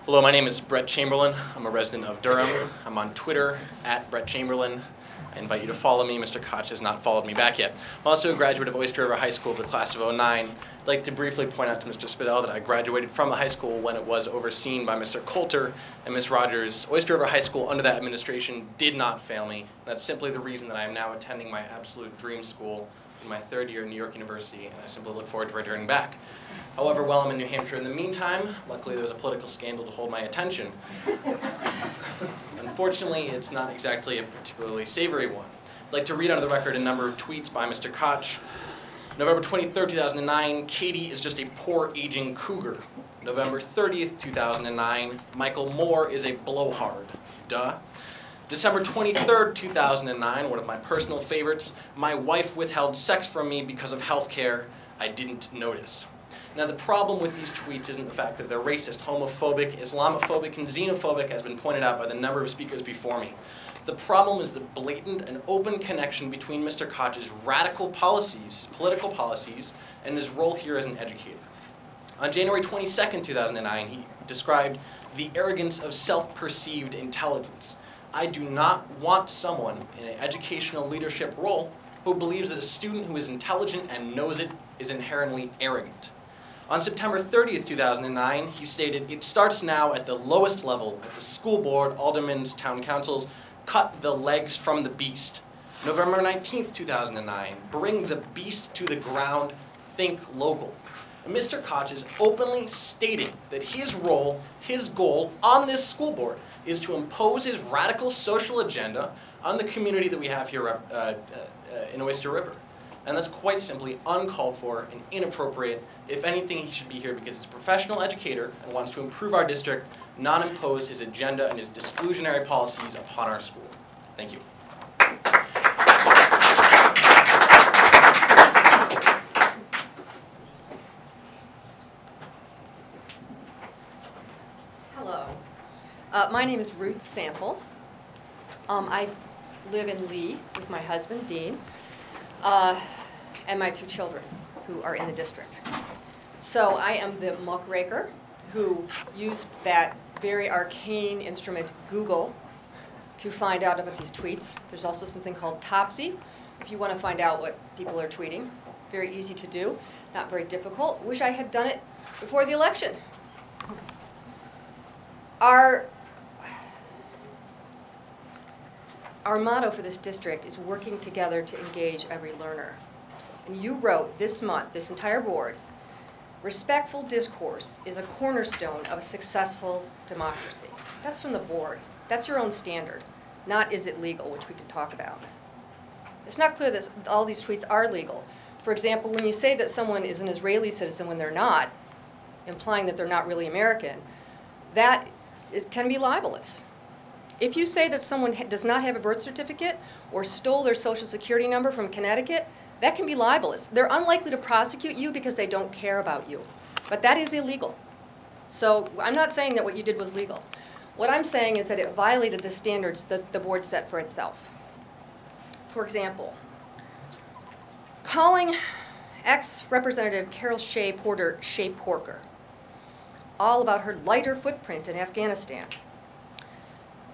Hello, my name is Brett Chamberlin. I'm a resident of Durham. I'm on Twitter, @BrettChamberlin. I invite you to follow me. Mr. Koch has not followed me back yet. I'm also a graduate of Oyster High School of the class of '09. I'd like to briefly point out to Mr. Spidell that I graduated from the high school when it was overseen by Mr. Coulter and Ms. Rogers. Oyster High School under that administration did not fail me. That's simply the reason that I am now attending my absolute dream school in my third year at New York University, and I simply look forward to returning back. However, while I'm in New Hampshire in the meantime, luckily there was a political scandal to hold my attention. Unfortunately, it's not exactly a particularly savory one. I'd like to read onto the record a number of tweets by Mr. Koch. November 23rd, 2009, Katie is just a poor aging cougar. November 30th, 2009, Michael Moore is a blowhard. Duh. December 23rd, 2009, one of my personal favorites, my wife withheld sex from me because of health care. I didn't notice. Now, the problem with these tweets isn't the fact that they're racist, homophobic, Islamophobic, and xenophobic, as been pointed out by the number of speakers before me. The problem is the blatant and open connection between Mr. Koch's radical policies, political policies, and his role here as an educator. On January 22nd, 2009, he described the arrogance of self-perceived intelligence. I do not want someone in an educational leadership role who believes that a student who is intelligent and knows it is inherently arrogant. On September 30th, 2009, he stated, "It starts now at the lowest level, at the school board, aldermen's, town councils. Cut the legs from the beast." November 19th, 2009, bring the beast to the ground, think local. Mr. Koch is openly stating that his role, his goal on this school board is to impose his radical social agenda on the community that we have here in Oyster River. And that's quite simply uncalled for and inappropriate. If anything, he should be here because he's a professional educator and wants to improve our district, not impose his agenda and his exclusionary policies upon our school. Thank you. Hello. My name is Ruth Sample. I live in Lee with my husband, Dean, and my two children who are in the district. So I am the muckraker who used that very arcane instrument, Google, to find out about these tweets. There's also something called Topsy, if you want to find out what people are tweeting. Very easy to do, not very difficult. Wish I had done it before the election. Our motto for this district is working together to engage every learner. And you wrote this month, this entire board, respectful discourse is a cornerstone of a successful democracy. That's from the board. That's your own standard, not is it legal, which we could talk about. It's not clear that all these tweets are legal. For example, when you say that someone is an Israeli citizen when they're not, implying that they're not really American, that can be libelous. If you say that someone does not have a birth certificate or stole their social security number from Connecticut, that can be libelous. They're unlikely to prosecute you because they don't care about you. But that is illegal. So I'm not saying that what you did was legal. What I'm saying is that it violated the standards that the board set for itself. For example, calling ex-Representative Carol Shea Porter Shea Porker, all about her lighter footprint in Afghanistan.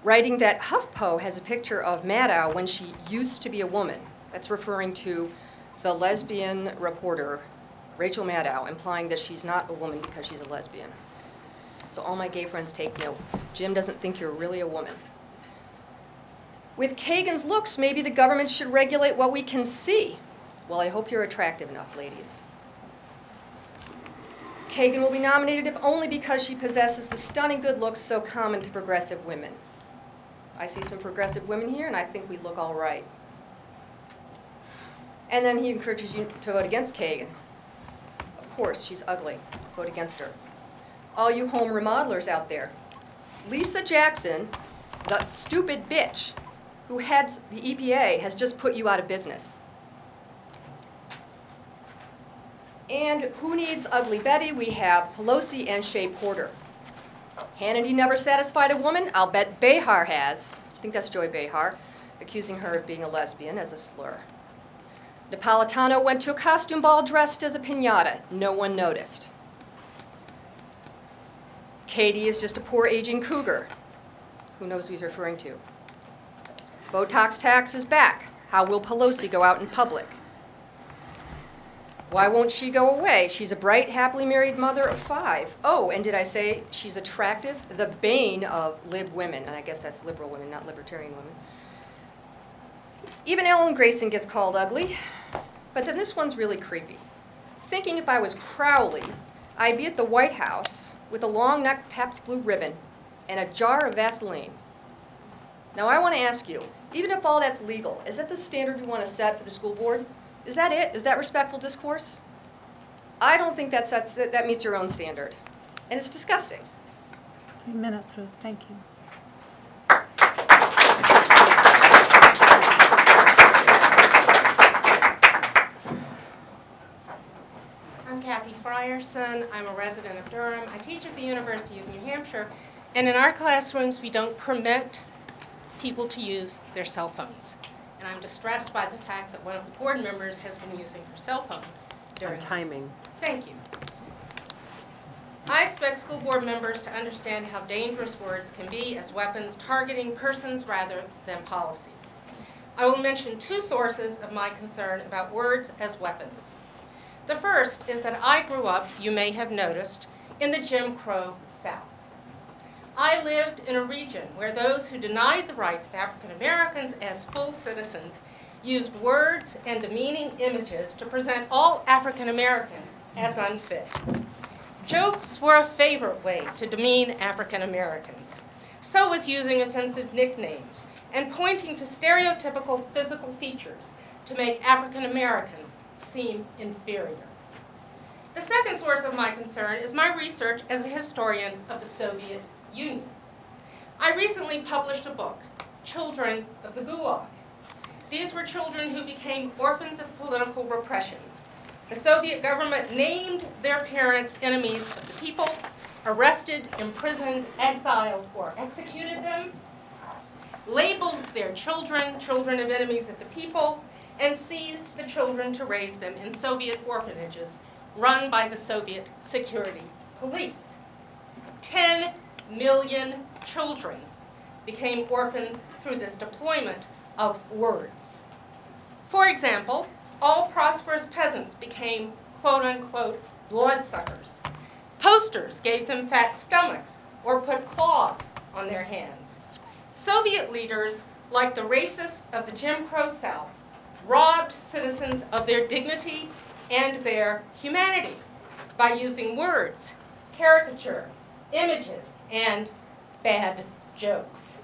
Writing that HuffPo has a picture of Maddow when she used to be a woman. That's referring to the lesbian reporter, Rachel Maddow, implying that she's not a woman because she's a lesbian. So all my gay friends take note. Jim doesn't think you're really a woman. With Kagan's looks, maybe the government should regulate what we can see. Well, I hope you're attractive enough, ladies. Kagan will be nominated if only because she possesses the stunning good looks so common to progressive women. I see some progressive women here, and I think we look all right. And then he encourages you to vote against Kagan. Of course, she's ugly. Vote against her. All you home remodelers out there, Lisa Jackson, the stupid bitch who heads the EPA, has just put you out of business. And who needs Ugly Betty? We have Pelosi and Shea Porter. Hannity never satisfied a woman? I'll bet Behar has. I think that's Joy Behar, accusing her of being a lesbian as a slur. Napolitano went to a costume ball dressed as a piñata. No one noticed. Katie is just a poor aging cougar. Who knows who he's referring to? Botox tax is back. How will Pelosi go out in public? Why won't she go away? She's a bright, happily married mother of 5. Oh, and did I say she's attractive? The bane of lib women, and I guess that's liberal women, not libertarian women. Even Ellen Grayson gets called ugly, but then this one's really creepy. Thinking if I was Crowley, I'd be at the White House with a long-necked Pabst Blue ribbon and a jar of Vaseline. Now I want to ask you, even if all that's legal, is that the standard you want to set for the school board? Is that it? Is that respectful discourse? I don't think that meets your own standard. And it's disgusting. 3 minutes, Ruth. Thank you. I'm Cathy Frierson. I'm a resident of Durham. I teach at the University of New Hampshire. And in our classrooms, we don't permit people to use their cell phones. And I'm distressed by the fact that one of the board members has been using her cell phone during this. Timing. Thank you. I expect school board members to understand how dangerous words can be as weapons targeting persons rather than policies. I will mention 2 sources of my concern about words as weapons. The first is that I grew up, you may have noticed, in the Jim Crow South. I lived in a region where those who denied the rights of African Americans as full citizens used words and demeaning images to present all African Americans as unfit. Jokes were a favorite way to demean African Americans. So was using offensive nicknames and pointing to stereotypical physical features to make African Americans seem inferior. The second source of my concern is my research as a historian of the Soviet Union. I recently published a book, Children of the Gulag. These were children who became orphans of political repression. The Soviet government named their parents enemies of the people, arrested, imprisoned, exiled, or executed them, labeled their children children of enemies of the people, and seized the children to raise them in Soviet orphanages run by the Soviet security police. 10 million children became orphans through this deployment of words. For example, all prosperous peasants became quote-unquote bloodsuckers. Posters gave them fat stomachs or put claws on their hands. Soviet leaders, like the racists of the Jim Crow South, robbed citizens of their dignity and their humanity by using words, caricature, images, and bad jokes.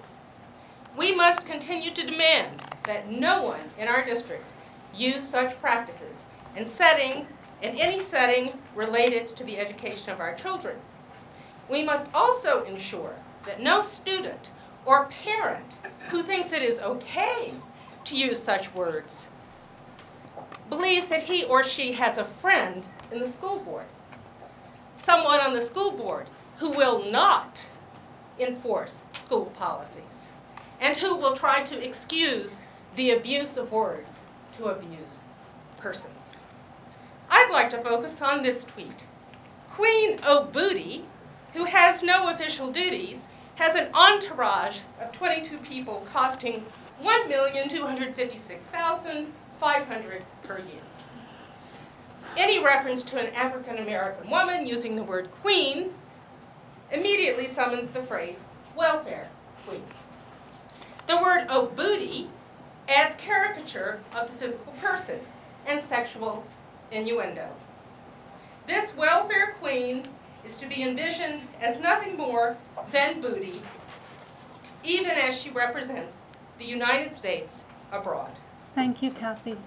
We must continue to demand that no one in our district use such practices in any setting related to the education of our children. We must also ensure that no student or parent who thinks it is okay to use such words believes that he or she has a friend in the school board, someone on the school board who will not enforce school policies and who will try to excuse the abuse of words to abuse persons. I'd like to focus on this tweet. Queen O'Booty, who has no official duties, has an entourage of 22 people costing $1,256,500 per year. Any reference to an African American woman using the word queen immediately summons the phrase welfare queen. The word O'Booty adds caricature of the physical person and sexual innuendo. This welfare queen is to be envisioned as nothing more than booty, even as she represents the United States abroad. Thank you, Cathy.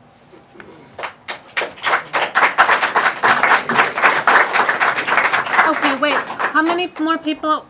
Okay, wait. How many more people